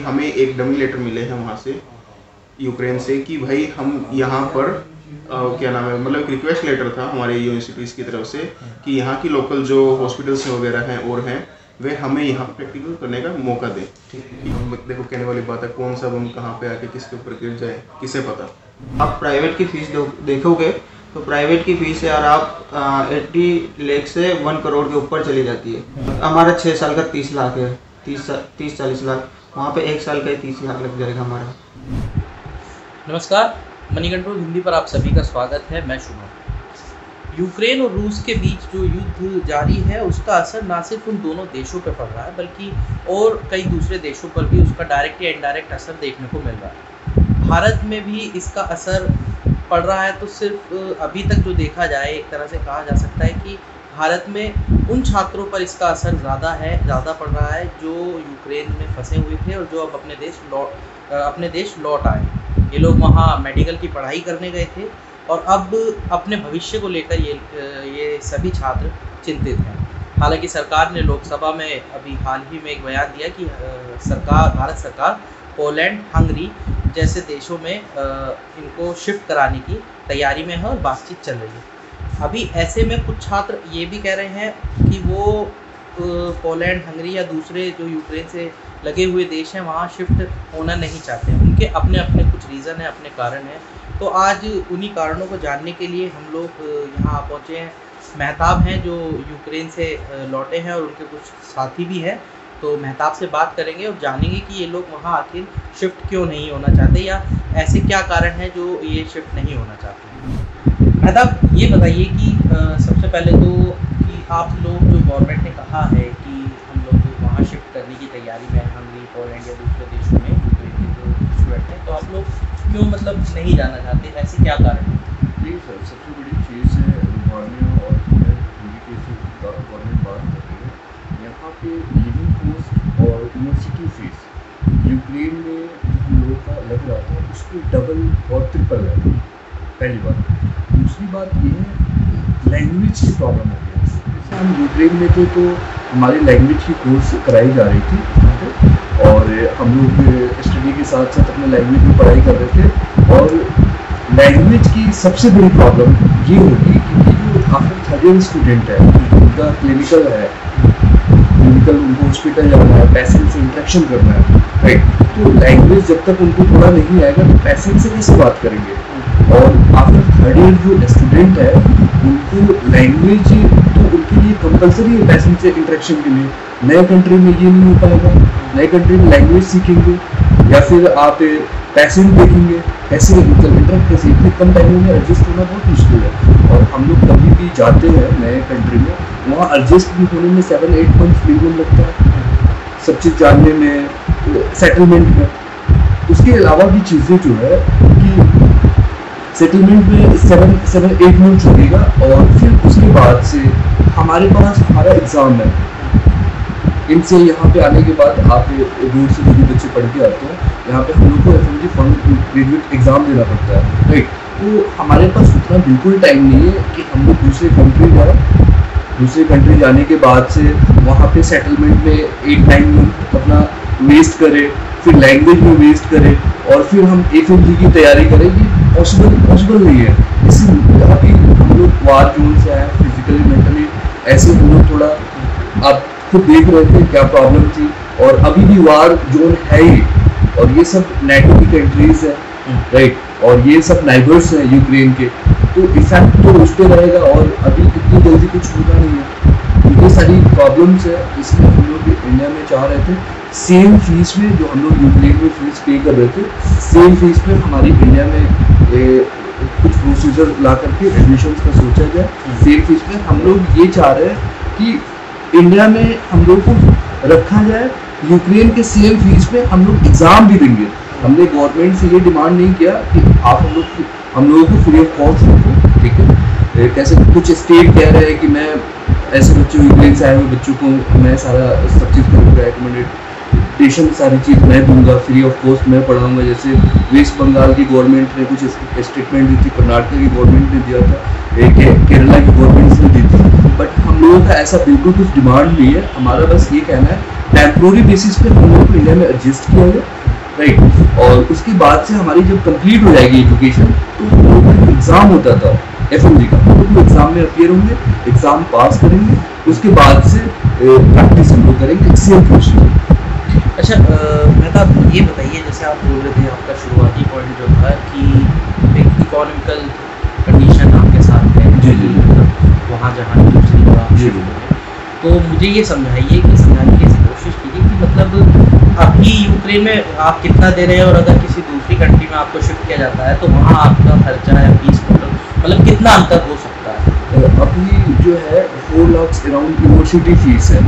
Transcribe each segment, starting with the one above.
हमें एक dummy letter मिले हैं वहाँ से, यूक्रेन से, कि भाई हम यहाँ पर क्या नाम है, मतलब रिक्वेस्ट लेटर था हमारे यूनिवर्सिटीज़ की तरफ से कि यहाँ की लोकल जो हॉस्पिटल्स वगैरह हैं और हैं वे हमें यहाँ प्रैक्टिकल करने का मौका दें। देखो कहने वाली बात है, कौन सा हम कहाँ पे आके किसके ऊपर गिर जाए किसे पता। आप प्राइवेट की फीस देखोगे तो प्राइवेट की फीस यार आप 80 लाख से 1 करोड़ के ऊपर चली जाती है। हमारा 6 साल का 30 लाख है, 30-40 लाख, वहाँ पे 1 साल का ही 30 लाख लग जाएगा हमारा। नमस्कार, मनी कंट्रोल हिंदी पर आप सभी का स्वागत है। मैं शुभम। यूक्रेन और रूस के बीच जो युद्ध जारी है उसका असर ना सिर्फ उन दोनों देशों पर पड़ रहा है बल्कि और कई दूसरे देशों पर भी उसका डायरेक्ट या इनडायरेक्ट असर देखने को मिल रहा है। भारत में भी इसका असर पड़ रहा है। तो सिर्फ अभी तक जो देखा जाए, एक तरह से कहा जा सकता है कि भारत में उन छात्रों पर इसका असर ज़्यादा पड़ रहा है जो यूक्रेन में फंसे हुए थे और जो अब अपने देश लौट आए। ये लोग वहाँ मेडिकल की पढ़ाई करने गए थे और अब अपने भविष्य को लेकर ये सभी छात्र चिंतित हैं। हालांकि सरकार ने लोकसभा में अभी हाल ही में एक बयान दिया कि भारत सरकार पोलैंड, हंगरी जैसे देशों में इनको शिफ्ट कराने की तैयारी में है और बातचीत चल रही है। अभी ऐसे में कुछ छात्र ये भी कह रहे हैं कि वो पोलैंड, हंगरी या दूसरे जो यूक्रेन से लगे हुए देश हैं वहाँ शिफ्ट होना नहीं चाहते हैं। उनके अपने अपने कुछ रीज़न हैं, अपने कारण हैं। तो आज उन्हीं कारणों को जानने के लिए हम लोग यहाँ पहुँचे हैं। महताब हैं जो यूक्रेन से लौटे हैं और उनके कुछ साथी भी हैं। तो महताब से बात करेंगे और जानेंगे कि ये लोग वहाँ आखिर शिफ्ट क्यों नहीं होना चाहते या ऐसे क्या कारण है जो ये शिफ्ट नहीं होना चाहते। महताब, ये बताइए कि सबसे पहले तो कि आप लोग जो गवर्नमेंट ने कहा है कि हम लोग वहाँ शिफ्ट करने की तैयारी में हैं, हंगरी, पोलैंड या दूसरे देशों में यूक्रेन के जो स्टूडेंट हैं, तो आप लोग क्यों नहीं जाना चाहते, ऐसे क्या कारण है? जी सर, सबसे बड़ी चीज़ है रुमानिया और हिंदी के गवर्नमेंट बात कर रही है। यहाँ पे लिविंग कॉस्ट और यूनिवर्सिटी फीस यूक्रेन में हम लोगों का लग रहा था उसको डबल और ट्रिपल है, पहली बात। दूसरी बात ये है लैंग्वेज की प्रॉब्लम हो गई। जैसे हम यूक्रेन में थे तो हमारी लैंग्वेज की कोर्स कराई जा रही थी और हम लोग स्टडी के साथ साथ अपने लैंग्वेज में पढ़ाई कर रहे थे। और लैंग्वेज की सबसे बड़ी प्रॉब्लम ये होगी कि जो आफ्टर थर्ड ईयर स्टूडेंट है, उनका क्लिनिकल है, उनको हॉस्पिटल जाना है, पेशेंट से इंटरेक्शन करना है, राइट। तो लैंग्वेज जब तक उनको थोड़ा नहीं आएगा तो पेशेंट से कैसे बात करेंगे। और आफ्टर थर्ड ईयर जो स्टूडेंट है उनको लैंग्वेज तो उनके लिए कंपलसरी है पेशेंट से इंटरेक्शन के लिए। नए कंट्री में ये नहीं हो पाएगा। नए कंट्री में लैंग्वेज सीखेंगे या फिर आप पेशेंट देखेंगे, कैसे इंटरेक्ट कैसे, इतने कम टाइम में एडजस्ट होना बहुत मुश्किल है। और हम लोग कभी भी जाते हैं नए कंट्री में, वहाँ एडजस्ट भी होने में 7-8 मंथ मिनिमम लगता है, सब चीज़ जानने में, सेटलमेंट में। उसके अलावा भी चीज़ें जो है कि सेटलमेंट में 7-8 मंथ लगेगा और फिर उसके बाद से हमारा एग्ज़ाम है। इनसे यहाँ पे आने के बाद आप दूर से जो भी बच्चे पढ़ के आते हैं, यहाँ पे हम लोग को FMG ग्रेजुएट एग्ज़ाम देना पड़ता है, राइट। तो हमारे पास उतना बिल्कुल टाइम नहीं है कि हम लोग दूसरे कंट्री जाएँ। दूसरे कंट्री जाने के बाद से वहाँ पे सेटलमेंट में 8-9 मंथ अपना वेस्ट करें, फिर लैंग्वेज में वेस्ट करें और फिर हम FMG की तैयारी करें। ये पॉसिबल नहीं है। इसीलिए अभी हम लोग वार जोन से आए, फिजिकली मेंटली ऐसे हम लोग थोड़ा, आप खुद देख रहे थे क्या प्रॉब्लम थी। और अभी भी वार जोन है ही, और ये सब NATO की कंट्रीज है, राइट, और ये सब नाइबर्स हैं यूक्रेन के। तो इफेक्ट तो उस पर रहेगा और अभी इतनी जल्दी कुछ होगा नहीं है। ये सारी प्रॉब्लम्स है, इसलिए हम लोग इंडिया में चाह रहे थे सेम फीस में जो हम लोग यूक्रेन में फीस पे कर रहे थे, सेम फीस पे हमारी इंडिया में कुछ प्रोसीजर ला करके एडमिशन का सोचा जाए। सेम फीस पे हम लोग ये चाह रहे हैं कि इंडिया में हम लोग को रखा जाए, यूक्रेन के सेम फीस पे हम लोग एग्ज़ाम भी देंगे। हमने गवर्नमेंट से ये डिमांड नहीं किया कि आप हम लोगों को फ्री ऑफ कॉस्ट रखो, ठीक है। कैसे कुछ स्टेट कह रहे हैं कि मैं ऐसे बच्चों यूक्रेन से आए हुए बच्चों को मैं सारा सब चीज़ करूँगा, एकोमोडेशन सारी चीज़ मैं दूंगा, फ्री ऑफ कॉस्ट मैं पढ़ाऊँगा। जैसे वेस्ट बंगाल की गवर्नमेंट ने कुछ स्टेटमेंट दी थी, कर्नाटक की गवर्नमेंट ने दिया था, केरला की गवर्नमेंट ने दी थी। बट हम लोगों का ऐसा बिल्कुल कुछ डिमांड नहीं है। हमारा बस ये कहना है टेम्पोररी बेसिस पे हम लोग को इंडिया में एडजस्ट किया गया, राइट। और उसके बाद से हमारी जब कंप्लीट हो जाएगी एजुकेशन तो हम लोग का एग्जाम होता था FMG का, हम लोग एग्जाम में अपीयर होंगे, एग्जाम पास करेंगे, उसके बाद से प्रैक्टिस हम लोग करेंगे सेम प्रोसीजर। अच्छा मेहताब ये बताइए, जैसे आप बोल रहे थे आपका शुरुआती पॉइंट जो था कि एक इकोनॉमिकल कंडीशन आपके साथ है जी जी वहाँ जहाँ दूसरी जगह जी तो मुझे ये समझाइए कि समझाने की कोशिश कीजिए कि मतलब अभी यूक्रेन में आप कितना दे रहे हैं और अगर किसी दूसरी कंट्री में आपको शिफ्ट किया जाता है तो वहाँ आपका खर्चा है फीस मतलब कितना अंतर हो सकता है? अभी जो है 4 लाख अराउंड यूनिवर्सिटी फीस है,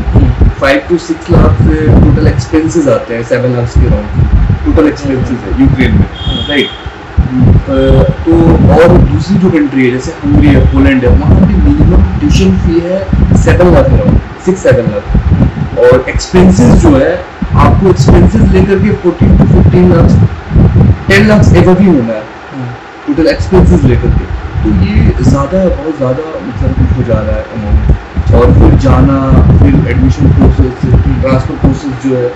5 to 6 लाख टोटल एक्सपेंसेस आते हैं, 7 लाख के अराउंड टोटल एक्सपेंसेस है यूक्रेन में, राइट। तो और दूसरी जो कंट्री है जैसे हंगरी है, पोलैंड है, वहाँ पे मिनिमम ट्यूशन फी है 7 लाख अराउंड 6-7 लाख, और एक्सपेंसेस जो है आपको एक्सपेंसेस लेकर के 14 to 15 लाख 10 लाख एवं भी होना है टोटल एक्सपेंसेस लेकर के। तो ये ज़्यादा है, बहुत ज़्यादा मतलब कुछ हो जा रहा है अमाउंट। और फिर जाना, फिर एडमिशन प्रोसेस, ट्रांसफ़र प्रोसेस जो है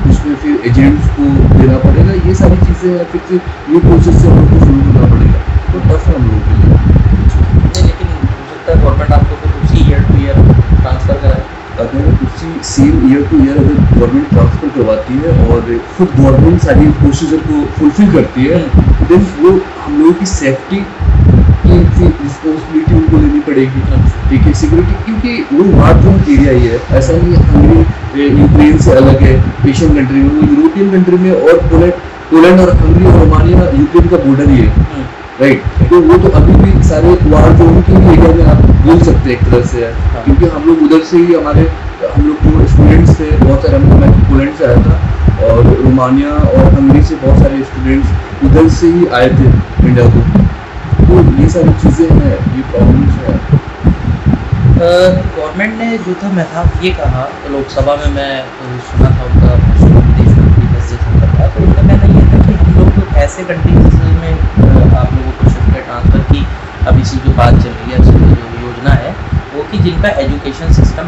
उसमें फिर एजेंट्स को देना पड़ेगा, ये सारी चीज़ें हैं। फिर ये प्रोसेस से हम लोग को शुरू करना पड़ेगा, तो टफ है हम लोगों के लिए। लेकिन हो सकता है गवर्नमेंट आपको फिर उसी ईयर टू ईयर ट्रांसफ़र कराए। अगर उसी सेम ईयर टू ईयर अगर गवर्नमेंट ट्रांसफ़र करवाती है और खुद गवर्नमेंट सारी प्रोसीजर को फुलफिल करती है, देन वो हम लोगों की सेफ्टी की रिस्पॉन्सिबिलिटी उनको लेनी पड़ेगी, ठीक है, सिक्योरिटी, क्योंकि वो वार जोन एरिया ही है। ऐसा नहीं है हंगरी यूक्रेन से अलग है, एशियन कंट्री में, वो यूरोपियन कंट्री में, और पोलैंड और हंगरी और रोमानिया यूक्रेन का बॉर्डर ही है, राइट। तो वो तो अभी भी सारे वार जोन के एरिया में आप बोल सकते हैं एक तरह से है, क्योंकि हम लोग उधर से ही हम लोग को स्टूडेंट्स थे बहुत सारे, मैं पोलैंड से आया था और रोमानिया और हंगरी से बहुत सारे स्टूडेंट्स उधर से ही आए थे इंडिया को। तो ये सारी चीज़ें हैं, ये प्रॉब्लम्स हैं। गवर्नमेंट ने जो था मेहताब ये कहा लोकसभा में, मैं सुना था उनका देश था, तो उनका कहना ये था कि हम लोग ऐसे कंट्रीज में आप लोगों को शिफ्ट है ट्रांसफ़र की अभी सी जो बात चल रही है, जो योजना है वो कि जिनका एजुकेशन सिस्टम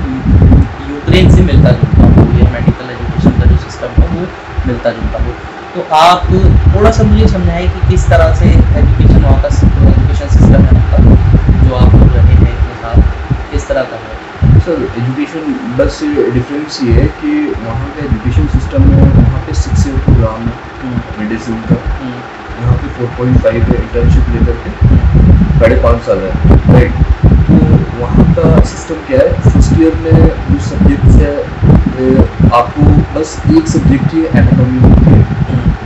यूक्रेन से मिलता जुलता हो, या मेडिकल एजुकेशन का जो सिस्टम है वो मिलता जुलता हो। तो आप थोड़ा सा मुझे समझाएं कि किस तरह से एजुकेशन वहाँ का एजुकेशन सिस्टम है आपका जो आप लोग रहे हैं इतने साल, किस तरह का है? सर एजुकेशन बस डिफरेंस ये है कि वहाँ का एजुकेशन सिस्टम में वहाँ पे 6 ईयर प्रोग्राम है मेडिसिन का, यहाँ पे 4.5 है इंटर्नशिप लेकर के 5.5 साल है, राइट। तो वहाँ का सिस्टम क्या है, फर्स्ट ईयर में जो सब्जेक्ट्स है आपको बस एक सब्जेक्ट ही एनाटॉमी होती है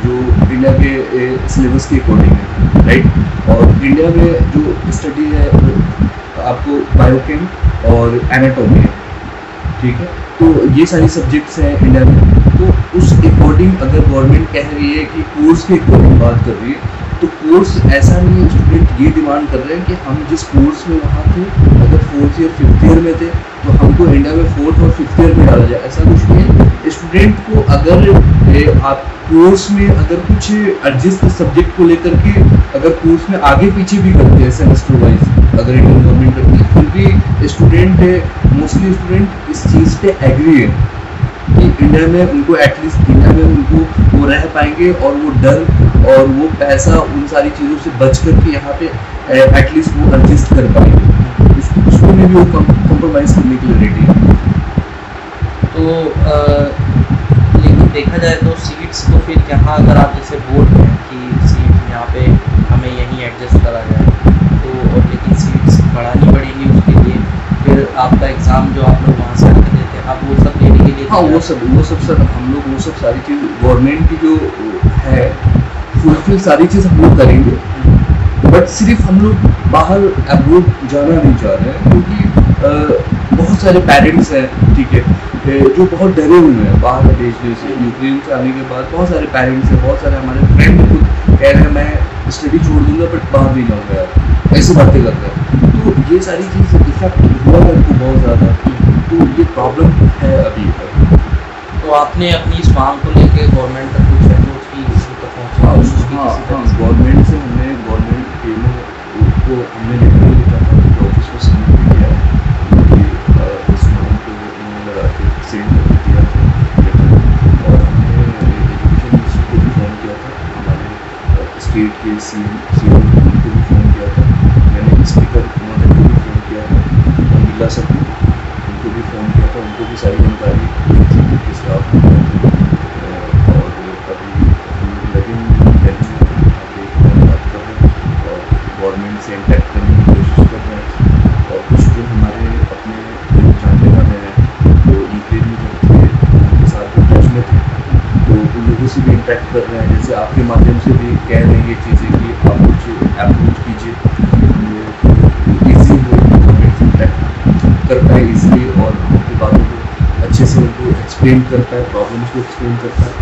जो इंडिया के सिलेबस के अकॉर्डिंग है, राइट। और इंडिया में जो स्टडी है आपको बायोकेम और एनाटॉमी है, ठीक है। तो ये सारी सब्जेक्ट्स हैं इंडिया में। तो उस अकॉर्डिंग अगर गवर्नमेंट कह रही है कि कोर्स के अकॉर्डिंग बात कर रही है, तो कोर्स ऐसा नहीं है, स्टूडेंट ये डिमांड कर रहे हैं कि हम जिस कोर्स में वहाँ थे, अगर 4th ईयर 5th ईयर में थे तो हमको इंडिया में 4th और 5th ईयर में डाला जाए, ऐसा कुछ नहीं है। स्टूडेंट को अगर आप कोर्स में अगर कुछ एडजस्ट सब्जेक्ट को लेकर के अगर कोर्स में आगे पीछे भी करते हैं सेमेस्टर वाइज, अगर इंडियन गवर्नमेंट करती है, फिर भी स्टूडेंट मोस्टली स्टूडेंट इस चीज़ पे एग्री है कि इंडिया में उनको एटलीस्ट इंडिया में उनको वो रह पाएंगे और वो डर और वो पैसा उन सारी चीज़ों से बच करके यहाँ पे एटलीस्ट वो एडजस्ट कर पाएंगे, उसको में भी वो कॉम्प्रोमाइज़ करने के लिए रेडी है। तो लेकिन देखा जाए तो सीट्स तो फिर यहाँ अगर आप जैसे बोल रहे हैं कि सीट यहाँ पे हमें यहीं एडजस्ट करा जाए, तो और लेकिन सीट्स बढ़ानी पड़ेगी उसके लिए, फिर आपका एग्ज़ाम जो आप लोग वहाँ से आकर देते हैं आप वो सब लेने के लिए, हाँ वो सब सर हम लोग वो सब सारी चीज़ गवर्नमेंट की जो है फुलफिल सारी चीज़ हम लोग करेंगे, बट सिर्फ हम लोग बाहर अब्रोड जाना नहीं चाह रहे हैं, क्योंकि बहुत सारे पेरेंट्स हैं, ठीक है, जो बहुत डरे हुए हैं बाहर देश से यूक्रेन से आने के बाद। बहुत सारे पेरेंट्स हैं, बहुत सारे हमारे फ्रेंड खुद कह रहे हैं मैं स्टडी छोड़ दूंगा बट बाहर नहीं जाऊँगा यार, ऐसी बातें करते हैं। तो ये सारी चीज़ इफेक्ट हुआ है उनको बहुत ज़्यादा, तो ये प्रॉब्लम है अभी तक। तो आपने अपनी इस मांग को लेकर गवर्नमेंट तक कुछ अप्रोच की, किसी तक पहुँचने गवर्नमेंट से गवर्नमेंट के को हमने लेटर लिखा था, ऑफिस में सबमिट किया कि इस मांग को उन्होंने लगा के सेंड कर दिया था स्टेट के सीएम उनको भी फ़ोन किया था, मैंने स्पीकर महोदय को भी फ़ोन किया था, और बिरला सर उनको भी फ़ोन किया था, उनको भी सारी जानकारी दी थी कि स्टाफ और अभी लगे बात कर रहे हैं और गवर्नमेंट से इंटैक्ट करने की कोशिश कर रहे हैं। और कुछ जो हमारे अपने जानने वाले हैं जो यूक्रेन में जब थे उनके साथ टच में थे, तो उन लोगों से भी इंटैक्ट कर रहे हैं, जैसे आपके माध्यम से भी कह रहे हैं ये चीज़ें कि आप कुछ अप्रोच कीजिए, ईजी हो गवर्नमेंट से इंटैक्ट कर पाए ईजिली और उनकी बातों को अच्छे से उनको एक्सप्लेन कर पाए, प्रॉब्लम्स को एक्सप्लेन कर पाए।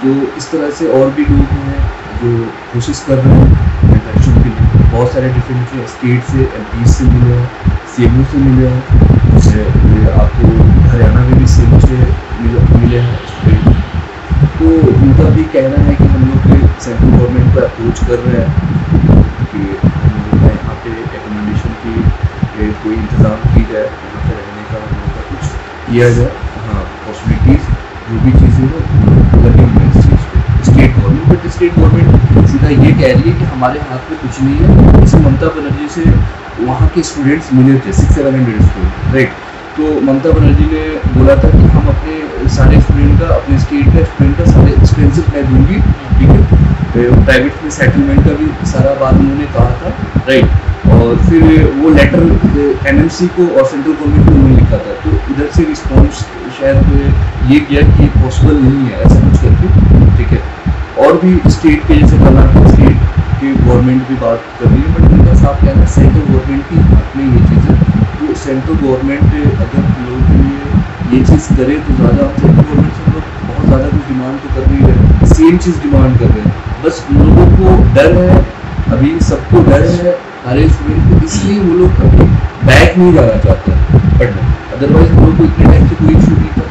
तो इस तरह से और भी लोग हैं जो कोशिश कर रहे हैं इंटरेक्शन के लिए, बहुत सारे डिफरेंट स्टेट से एमपी से मिले हैं, सीएमओ से मिले हैं, जैसे आपको हरियाणा में भी सीएमओ से मिले हैं स्टेट। तो उनका भी कहना है कि हम लोग सेंट्रल गवर्नमेंट को अप्रोच कर रहे हैं कि हम लोग का यहाँ पे एकोमोडेशन की कोई इंतज़ाम की जाए, यहाँ पे रहने का हम लोग का कुछ किया जाए। हाँ, पॉसिबिलिटीज़ जो भी चीज़ें हैं लगी हुई हैं इस चीज़ पे state government, but state government सीधा ये कह रही है कि हमारे हाथ में कुछ नहीं है। जैसे ममता बनर्जी से वहाँ के स्टूडेंट्स मिले थे 600-700 स्टूडेंट, राइट। तो ममता बनर्जी ने बोला था कि हम अपने सारे स्टूडेंट का, अपने स्टेट का स्टूडेंट का सारे एक्सपेंसिव मैं दूंगी, ठीक है। प्राइवेट में सेटलमेंट का भी सारा बात उन्होंने कहा था, राइट। और फिर वो लेटर एनएमसी को और सेंट्रल गवर्नमेंट को उन्होंने लिखा था, तो इधर से रिस्पॉन्स शायद ये किया कि पॉसिबल नहीं है ऐसा कुछ करके, ठीक है। और भी स्टेट के जैसे कर्नाटक स्टेट की गवर्नमेंट भी बात कर रही है, बट उनका साफ कहना है सेंट्रल गवर्नमेंट की हाथ में ये चीज़ है। तो सेंट्रल गवर्नमेंट अगर लोगों के लिए ये चीज़ करे तो ज़्यादा, सेंट्रल गवर्नमेंट से लोग बहुत ज़्यादा कुछ डिमांड तो कर नहीं रहे, सेम चीज़ डिमांड कर रहे हैं, बस उन लोगों को डर है, अभी सबको डर है सारे स्टूडेंट को, इसलिए वो लोग अभी बैक नहीं जाना चाहते हैं पढ़ने। अदरवाइज हम लोग को इतने टाइम से कोई इशू नहीं था।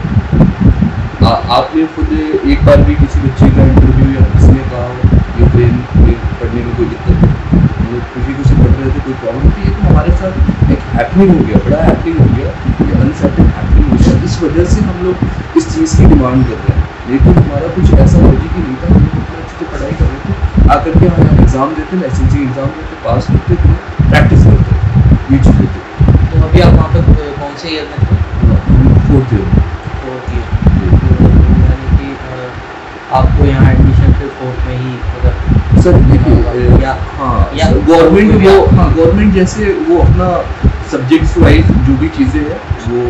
आपने खुद एक बार भी किसी बच्चे का इंटरव्यू या किसी ने कहा हो यूक्रेन में पढ़ने में कोई दिक्कत है, हम लोग खुशी पढ़ रहे थे, कोई प्रॉब्लम थी। ये तो हमारे साथ एक हैपनिंग हो गया, बड़ा हैपनिंग हो गया, ये अनसर्टेन हैपनिंग हो गया। इस वजह से हम लोग इस चीज़ की डिमांड कर रहे हैं, लेकिन हमारा कुछ ऐसा लॉजिक ही नहीं था। हम लोग इतना अच्छे से पढ़ाई कर रहे थे, आकर के हम एग्ज़ाम देते, लाइसेंसिंग एग्ज़ाम देते, पास करते थे, प्रैक्टिस करते थे, ये चीज़ होती। तो अभी आप वहाँ पे कौन से ईयर में थे? 4th year. यानी कि आपको यहाँ एडमिशन फिर 4th में ही अगर सर देखिए या हाँ गवर्नमेंट वो हाँ गवर्नमेंट जैसे वो अपना सब्जेक्ट्स वाइज जो भी चीज़ें हैं वो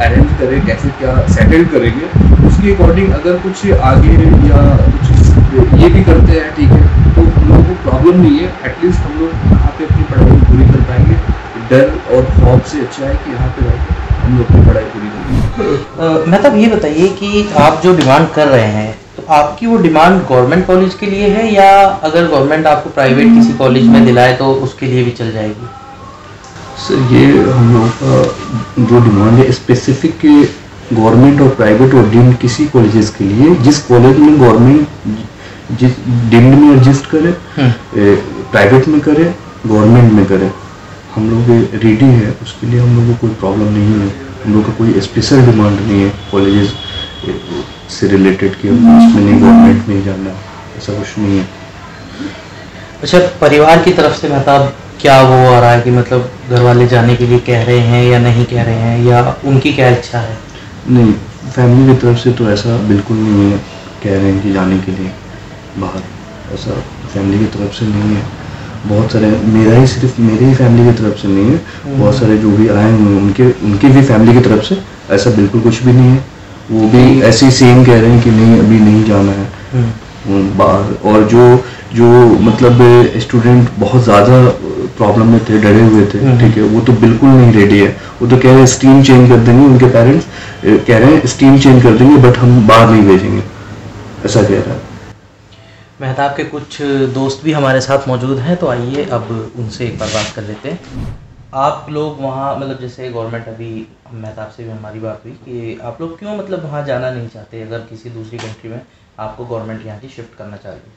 अरेंज करे, कैसे क्या सेटल करेंगे, उसके अकॉर्डिंग अगर कुछ आगे या कुछ ये भी करते हैं, ठीक है, तो हम लोगों को प्रॉब्लम नहीं है। एटलीस्ट हम लोग यहाँ पे अपनी पढ़ाई पूरी कर पाएंगे। डर और खौफ से अच्छा है कि यहाँ पे रह हम लोग अपनी पढ़ाई पूरी करेंगे। मतलब ये बताइए कि आप जो डिमांड कर रहे हैं, तो आपकी वो डिमांड गवर्नमेंट कॉलेज के लिए है या अगर गवर्नमेंट आपको प्राइवेट किसी कॉलेज में दिलाए तो उसके लिए भी चल जाएगी? सर ये हम लोगों का जो डिमांड है स्पेसिफिक गवर्नमेंट और प्राइवेट और डीम्ड किसी कॉलेजेस के लिए, जिस कॉलेज में गवर्नमेंट जिस डीम्ड में एडजस्ट करे, प्राइवेट में करे, गवर्नमेंट में करे, हम लोग रेडी है उसके लिए। हम लोगों को कोई प्रॉब्लम नहीं है, हम लोग का कोई स्पेशल डिमांड नहीं है कॉलेजेस से रिलेटेड कि उसमें नहीं गवर्नमेंट में ही जाना, ऐसा कुछ नहीं है। अच्छा, परिवार की तरफ से मतलब क्या वो आ रहा है कि मतलब घर वाले जाने के लिए कह रहे हैं या नहीं कह रहे हैं, या उनकी क्या इच्छा है? नहीं, फैमिली की तरफ से तो ऐसा बिल्कुल नहीं है, कह रहे हैं कि जाने के लिए बाहर, ऐसा फैमिली की तरफ से नहीं है। बहुत सारे सिर्फ मेरे ही फैमिली की तरफ से नहीं है, बहुत सारे जो भी आए हुए उनके भी फैमिली की तरफ से ऐसा बिल्कुल कुछ भी नहीं है। वो भी ऐसे ही सेम कह रहे हैं कि नहीं अभी नहीं जाना है बाहर। और जो मतलब स्टूडेंट बहुत ज़्यादा प्रॉब्लम में थे, डरे हुए थे, ठीक है, वो तो बिल्कुल नहीं रेडी है। वो तो कह रहे हैं स्ट्रीम चेंज कर देंगे, उनके पेरेंट्स कह रहे हैं स्ट्रीम चेंज कर देंगे बट हम बाहर नहीं भेजेंगे, ऐसा कह रहा है। मेहताब के कुछ दोस्त भी हमारे साथ मौजूद हैं, तो आइए अब उनसे एक बार बात कर लेते हैं। आप लोग वहाँ मतलब जैसे गवर्नमेंट, अभी मेहताब से भी हमारी बात हुई कि आप लोग क्यों मतलब वहाँ जाना नहीं चाहते अगर किसी दूसरी कंट्री में आपको गवर्नमेंट यहाँ की शिफ्ट करना चाह रही है?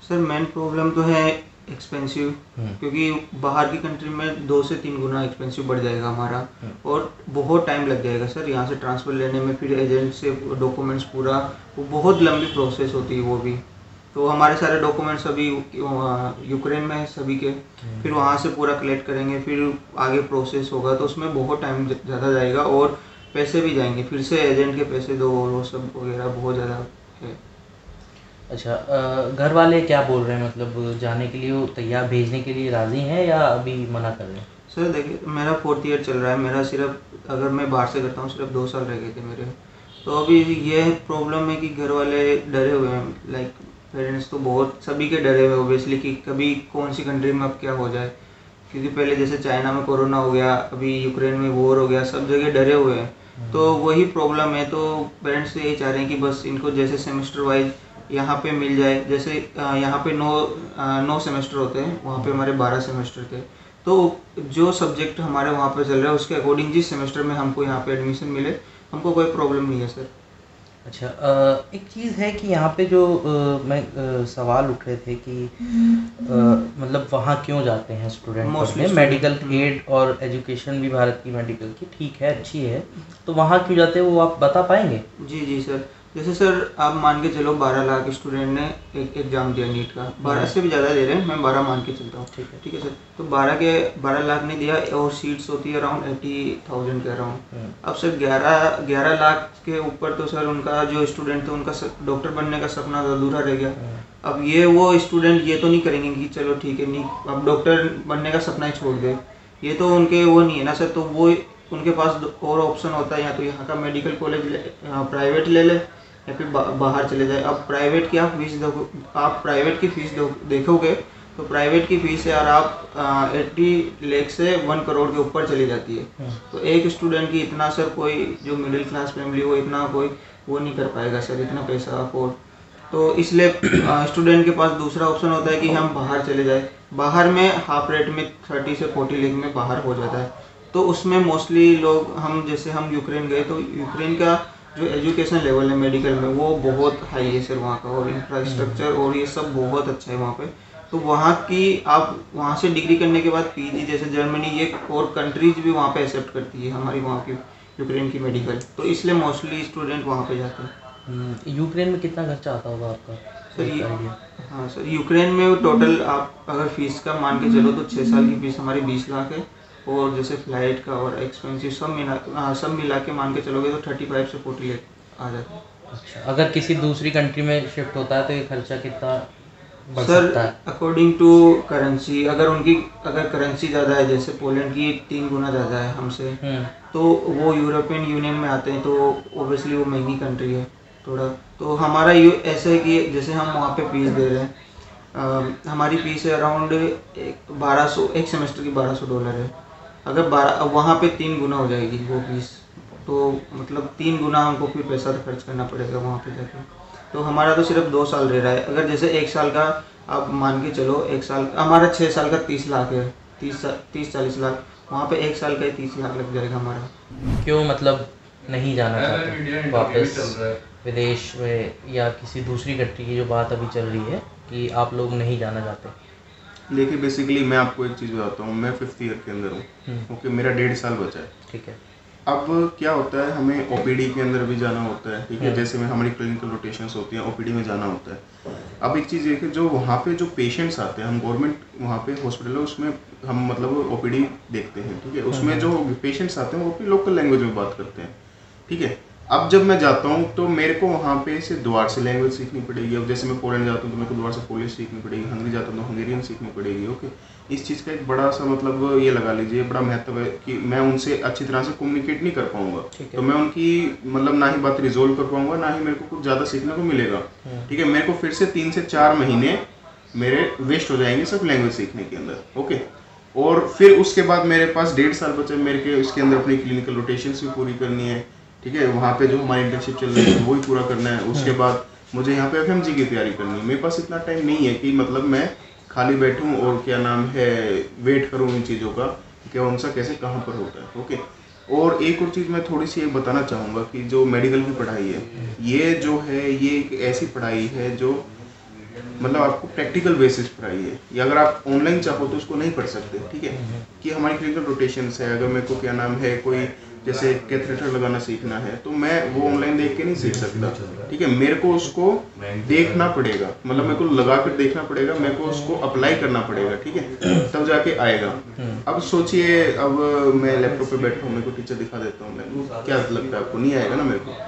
सर मेन प्रॉब्लम तो है एक्सपेंसिव, क्योंकि बाहर की कंट्री में 2 से 3 गुना एक्सपेंसिव बढ़ जाएगा हमारा, और बहुत टाइम लग जाएगा सर यहाँ से ट्रांसफ़र लेने में, फिर एजेंट से डॉक्यूमेंट्स पूरा, वो बहुत लंबी प्रोसेस होती है वो भी। तो हमारे सारे डॉक्यूमेंट्स अभी यूक्रेन में है सभी के, फिर वहाँ से पूरा कलेक्ट करेंगे, फिर आगे प्रोसेस होगा, तो उसमें बहुत टाइम ज़्यादा जाएगा और पैसे भी जाएंगे, फिर से एजेंट के पैसे दो और वो सब वगैरह बहुत ज़्यादा है। अच्छा, घर वाले क्या बोल रहे हैं, मतलब जाने के लिए वो तैयार, भेजने के लिए राज़ी हैं या अभी मना कर रहे हैं? सर देखिए, मेरा 4th ईयर चल रहा है, मेरा सिर्फ अगर मैं बाहर से करता हूँ सिर्फ 2 साल रह गए थे मेरे, तो अभी ये प्रॉब्लम है कि घर वाले डरे हुए हैं, लाइक पेरेंट्स तो बहुत सभी के डरे हुए ओबियसली कि कभी कौन सी कंट्री में अब क्या हो जाए, क्योंकि पहले जैसे चाइना में कोरोना हो गया, अभी यूक्रेन में वॉर हो गया, सब जगह डरे हुए हैं, तो वही प्रॉब्लम है। तो पेरेंट्स यही चाह रहे हैं कि बस इनको जैसे सेमेस्टर वाइज यहाँ पे मिल जाए, जैसे यहाँ पे 9 सेमेस्टर होते हैं, वहाँ पे हमारे 12 सेमेस्टर थे, तो जो सब्जेक्ट हमारे वहाँ पे चल रहा है उसके अकॉर्डिंग जिस सेमेस्टर में हमको यहाँ पे एडमिशन मिले, हमको कोई प्रॉब्लम नहीं है सर। अच्छा, एक चीज़ है कि यहाँ पे जो सवाल उठ रहे थे कि मतलब वहाँ क्यों जाते हैं स्टूडेंट पढ़ने, मेडिकल एड और एजुकेशन भी भारत की मेडिकल की ठीक है, अच्छी है, तो वहाँ क्यों जाते हैं वो आप बता पाएंगे? जी सर, जैसे सर आप मान के चलो 12 लाख स्टूडेंट ने एक एग्ज़ाम दिया नीट का, 12 से भी ज़्यादा दे रहे हैं, मैं 12 मान के चलता हूँ, ठीक है सर, तो 12 लाख ने दिया और सीट्स होती है अराउंड 80,000 के अराउंड। अब सर 11 लाख के ऊपर तो सर उनका जो स्टूडेंट थे उनका डॉक्टर बनने का सपना तो अधूरा रह गया। अब ये वो स्टूडेंट ये तो नहीं करेंगे कि चलो ठीक है, नहीं अब डॉक्टर बनने का सपना ही छोड़ दे, ये तो उनके वो नहीं है ना सर, तो वो उनके पास और ऑप्शन होता है, या तो यहाँ का मेडिकल कॉलेज प्राइवेट ले ले या फिर बाहर चले जाए। अब प्राइवेट की आप फीस देखो, आप प्राइवेट की फीस देखोगे तो प्राइवेट की फीस यार आप 80 लाख से 1 करोड़ के ऊपर चली जाती है। तो एक स्टूडेंट की इतना सर कोई जो मिडिल क्लास फैमिली हो इतना कोई वो नहीं कर पाएगा सर, इतना पैसा अफोर्ड। तो इसलिए स्टूडेंट के पास दूसरा ऑप्शन होता है कि हम बाहर चले जाए, बाहर में हाफ रेट में 30 से 40 लाख में बाहर हो जाता है। तो उसमें मोस्टली लोग हम यूक्रेन गए तो यूक्रेन का जो एजुकेशन लेवल है मेडिकल में वो बहुत हाई है सर वहाँ का, और इंफ्रास्ट्रक्चर और ये सब बहुत अच्छा है वहाँ पे। तो वहाँ की आप वहाँ से डिग्री करने के बाद पीजी जैसे जर्मनी ये और कंट्रीज भी वहाँ पे एक्सेप्ट करती है हमारी वहाँ की यूक्रेन की मेडिकल, तो इसलिए मोस्टली स्टूडेंट वहाँ पे जाते हैं। यूक्रेन में कितना खर्चा आता होगा आपका सर? हाँ सर, यूक्रेन में टोटल आप अगर फीस का मान के चलो तो 6 साल की फीस हमारी 20 लाख है, और जैसे फ्लाइट का और एक्सपेंसिव सब मिला के मान के चलोगे तो 35 से 40 लाख आ जाता है। अच्छा, अगर किसी दूसरी कंट्री में शिफ्ट होता है तो ये खर्चा कितना बढ़ सर सकता है? अकॉर्डिंग टू करेंसी, अगर करेंसी ज़्यादा है, जैसे पोलैंड की 3 गुना ज़्यादा है हमसे, तो वो यूरोपियन यूनियन में आते हैं, तो ओबियसली वो महंगी कंट्री है थोड़ा। तो हमारा ऐसा है कि जैसे हम वहाँ पे फीस दे रहे हैं, हमारी फीस है अराउंड 1200, एक सेमेस्टर की $1200 है। अगर वहाँ पे 3 गुना हो जाएगी वो फीस, तो मतलब 3 गुना हमको फिर पैसा खर्च करना पड़ेगा वहाँ पे जाके। तो हमारा तो सिर्फ 2 साल रह रहा है, अगर जैसे 1 साल का आप मान के चलो, 1 साल हमारा 6 साल का 30 लाख है, 30-40 लाख, वहाँ पे 1 साल का ही 30 लाख लग जाएगा हमारा। क्यों मतलब नहीं जाना चाहते वापस विदेश में, या किसी दूसरी कंट्री की जो बात अभी चल रही है कि आप लोग नहीं जाना चाहते? देखिए बेसिकली मैं आपको एक चीज़ बताता हूँ, मैं 5th ईयर के अंदर हूँ, ओके, मेरा 1.5 साल बचा है, ठीक है। अब क्या होता है, हमें ओपीडी के अंदर भी जाना होता है, ठीक है, जैसे में हमारी क्लिनिकल रोटेशंस होती हैं, ओपीडी में जाना होता है। अब एक चीज़ ये कि जो वहाँ पे जो पेशेंट्स आते हैं, हम गवर्नमेंट वहाँ पे हॉस्पिटल है उसमें हम मतलब ओपीडी देखते हैं, ठीक है, उसमें जो पेशेंट्स आते हैं वो अपनी लोकल लैंग्वेज में बात करते हैं, ठीक है। अब जब मैं जाता हूँ तो मेरे को वहाँ पे से द्वार से लैंग्वेज सीखनी पड़ेगी। अब जैसे मैं पोलैंड जाता हूँ तो मेरे को द्वार से पोलिश सीखनी पड़ेगी, हंगरी जाता हूँ तो हंगेरियन सीखनी पड़ेगी, ओके। इस चीज़ का एक बड़ा सा मतलब ये लगा लीजिए बड़ा महत्व है कि मैं उनसे अच्छी तरह से कम्युनिकेट नहीं कर पाऊंगा, तो मैं उनकी मतलब ना ही बात रिजोल्व कर पाऊंगा, ना ही मेरे को कुछ ज़्यादा सीखने को मिलेगा, ठीक है। मेरे को फिर से 3 से 4 महीने मेरे वेस्ट हो जाएंगे सब लैंग्वेज सीखने के अंदर, ओके। और फिर उसके बाद मेरे पास 1.5 साल बचे मेरे के, इसके अंदर अपनी क्लिनिकल रोटेशंस भी पूरी करनी है, ठीक है, वहाँ पे जो हमारी इंटर्नशिप चल रही है वो ही पूरा करना है। उसके बाद मुझे यहाँ पे एफएमजी की तैयारी करनी है। मेरे पास इतना टाइम नहीं है कि मतलब मैं खाली बैठूँ और क्या नाम है वेट करूँ इन चीज़ों का कि कौन सा कैसे कहाँ पर होता है, ओके। और एक और चीज़ मैं थोड़ी सी एक बताना चाहूँगा कि जो मेडिकल की पढ़ाई है, ये जो है ये एक ऐसी पढ़ाई है जो मतलब आपको प्रैक्टिकल बेसिस पढ़ाई है, या अगर आप ऑनलाइन चाहो तो उसको नहीं पढ़ सकते, ठीक है। कि हमारी क्लिनिकल रोटेशंस है, अगर मेरे को क्या नाम है कोई जैसे कैथेटर लगाना सीखना है, तो मैं वो ऑनलाइन देख के नहीं सीख सकता, ठीक है। मेरे को उसको देखना पड़ेगा, मतलब मेरे को लगा कर देखना पड़ेगा, मेरे को उसको अप्लाई करना पड़ेगा, ठीक है, तब जाके आएगा। अब सोचिए, अब मैं लैपटॉप पे बैठा हूँ, मेरे को टीचर दिखा देता हूँ ऑनलाइन, क्या लगता है आपको? नहीं आएगा ना मेरे को।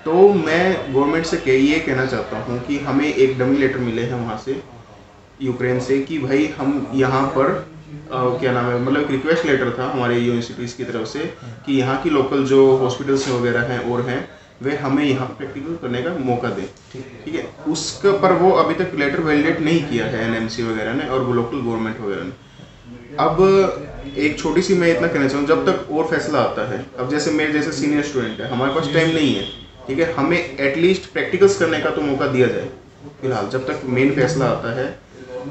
तो मैं गवर्नमेंट से ये कहना चाहता हूँ कि हमें एक डमी लेटर मिले हैं वहाँ से, यूक्रेन से, कि भाई हम यहाँ पर क्या नाम है, मतलब एक रिक्वेस्ट लेटर था हमारे यूनिवर्सिटीज़ की तरफ से कि यहाँ की लोकल जो हॉस्पिटल्स वगैरह हैं और हैं, वे हमें यहाँ प्रैक्टिकल करने का मौका दें, ठीक है। उसके पर वो अभी तक लेटर वैलिडेट नहीं किया है एनएमसी वगैरह ने और वो लोकल गवर्नमेंट वगैरह ने। अब एक छोटी सी मैं इतना कहना चाहूँ, जब तक और फैसला आता है, अब जैसे मेरे जैसे सीनियर स्टूडेंट है, हमारे पास टाइम नहीं है, ठीक है, हमें एटलीस्ट प्रैक्टिकल्स करने का तो मौका दिया जाए फिलहाल, जब तक मेन फैसला आता है।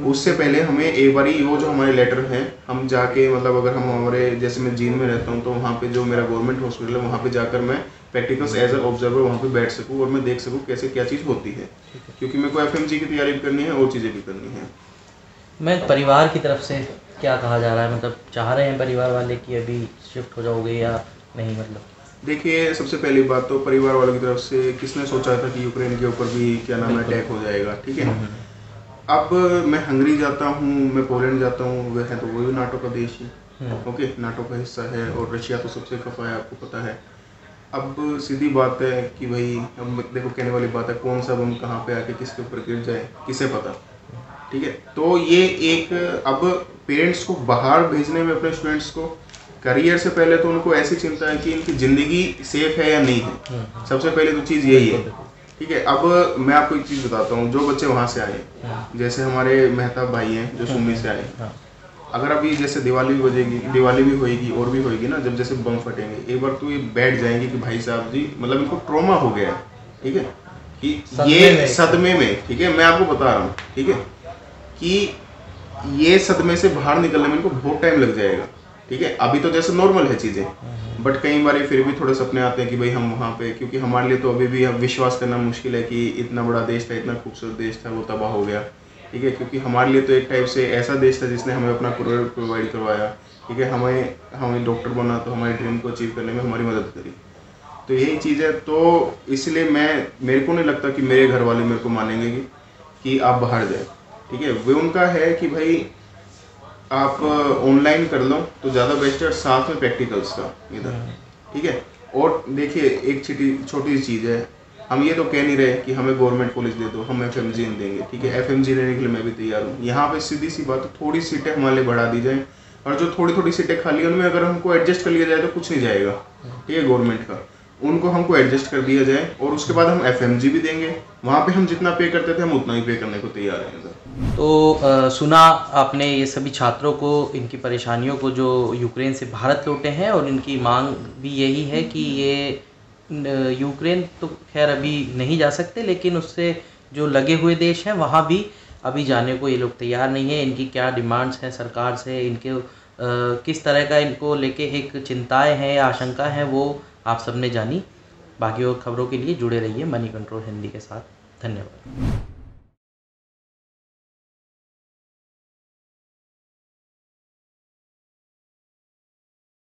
उससे पहले हमें एक बारी वो जो हमारे लेटर हैं, हम जाके, मतलब अगर हम हमारे, जैसे मैं जींद में रहता हूँ, तो वहाँ पे जो मेरा गवर्नमेंट हॉस्पिटल है, वहाँ पे जाकर मैं प्रैक्टिकल्स एज ए ऑब्जर्वर वहाँ पे बैठ सकूँ और मैं देख सकूँ कैसे क्या चीज़ होती है, क्योंकि मेरे को एफएमजी की तैयारी भी करनी है और चीज़ें भी करनी है। मैं परिवार की तरफ से क्या कहा जा रहा है, मतलब चाह रहे हैं परिवार वाले कि अभी शिफ्ट हो जाओगे या नहीं? मतलब देखिए, सबसे पहली बात तो परिवार वालों की तरफ से किसने सोचा था कि यूक्रेन के ऊपर भी क्या नाम है अटैक हो जाएगा, ठीक है। अब मैं हंगरी जाता हूँ, मैं पोलैंड जाता हूँ, वह है तो वो भी नाटो का देश ही, ओके, नाटो का हिस्सा है, और रशिया तो सबसे खफा है, आपको पता है। अब सीधी बात है कि भाई, अब देखो कहने वाली बात है, कौन सा बम कहाँ पे आके किसके ऊपर गिर जाए, किसे पता, ठीक है। तो ये एक, अब पेरेंट्स को बाहर भेजने में अपने स्टूडेंट्स को, करियर से पहले तो उनको ऐसी चिंता है कि इनकी ज़िंदगी सेफ है या नहीं है, सबसे पहले तो चीज़ यही है, ठीक है। अब मैं आपको एक चीज़ बताता हूँ, जो बच्चे वहाँ से आए, जैसे हमारे मेहताब भाई हैं जो सुम्मी से आए, अगर अभी जैसे दिवाली भी बजेगी, दिवाली भी होएगी और भी होएगी ना, जब जैसे बम फटेंगे, एक बार तो ये बैठ जाएंगे कि भाई साहब जी, मतलब इनको ट्रॉमा हो गया है, ठीक है, कि ये सदमे में, ठीक है, मैं आपको बता रहा हूँ, ठीक है, कि ये सदमे से बाहर निकलने में इनको बहुत टाइम लग जाएगा, ठीक है। अभी तो जैसे नॉर्मल है चीज़ें, बट कई बार फिर भी थोड़े सपने आते हैं कि भाई हम वहाँ पे, क्योंकि हमारे लिए तो अभी भी अब विश्वास करना मुश्किल है कि इतना बड़ा देश था, इतना खूबसूरत देश था, वो तबाह हो गया, ठीक है। क्योंकि हमारे लिए तो एक टाइप से ऐसा देश था जिसने हमें अपना करियर प्रोवाइड करवाया, ठीक है, हमें डॉक्टर बना तो हमारे ड्रीम को अचीव करने में हमारी मदद करी, तो यही चीज़ है। तो इसलिए मेरे को नहीं लगता कि मेरे घर वाले मेरे को मानेंगे कि आप बाहर जाए, ठीक है। वो उनका है कि भाई आप ऑनलाइन कर लो तो ज़्यादा बेस्ट है, साथ में प्रैक्टिकल्स का इधर, ठीक है। और देखिए, एक छोटी सी चीज़ है, हम ये तो कह नहीं रहे कि हमें गवर्नमेंट कॉलेज दे दो, हम एफएमजी देंगे, ठीक है, एफएमजी लेने के लिए मैं भी तैयार हूँ। यहाँ पे सीधी सी बात, थोड़ी सीटें हमारे लिए बढ़ा दी जाए, और जो थोड़ी सीटें खाली उनमें अगर हमको एडजस्ट कर लिया जाए तो कुछ नहीं जाएगा, ठीक है, गवर्नमेंट का, उनको हमको एडजस्ट कर दिया जाए, और उसके बाद हम एफएमजी भी देंगे, वहाँ पे हम जितना पे करते थे हम उतना ही पे करने को तैयार हैं। तो सुना आपने ये सभी छात्रों को, इनकी परेशानियों को, जो यूक्रेन से भारत लौटे हैं, और इनकी मांग भी यही है कि ये यूक्रेन तो खैर अभी नहीं जा सकते, लेकिन उससे जो लगे हुए देश हैं वहाँ भी अभी जाने को ये लोग तैयार नहीं है। इनकी क्या डिमांड्स हैं सरकार से, इनके किस तरह का इनको लेके एक चिंताएं हैं या आशंका हैं, वो आप सबने जानी। बाकी और खबरों के लिए जुड़े रहिए मनी कंट्रोल हिंदी के साथ। धन्यवाद।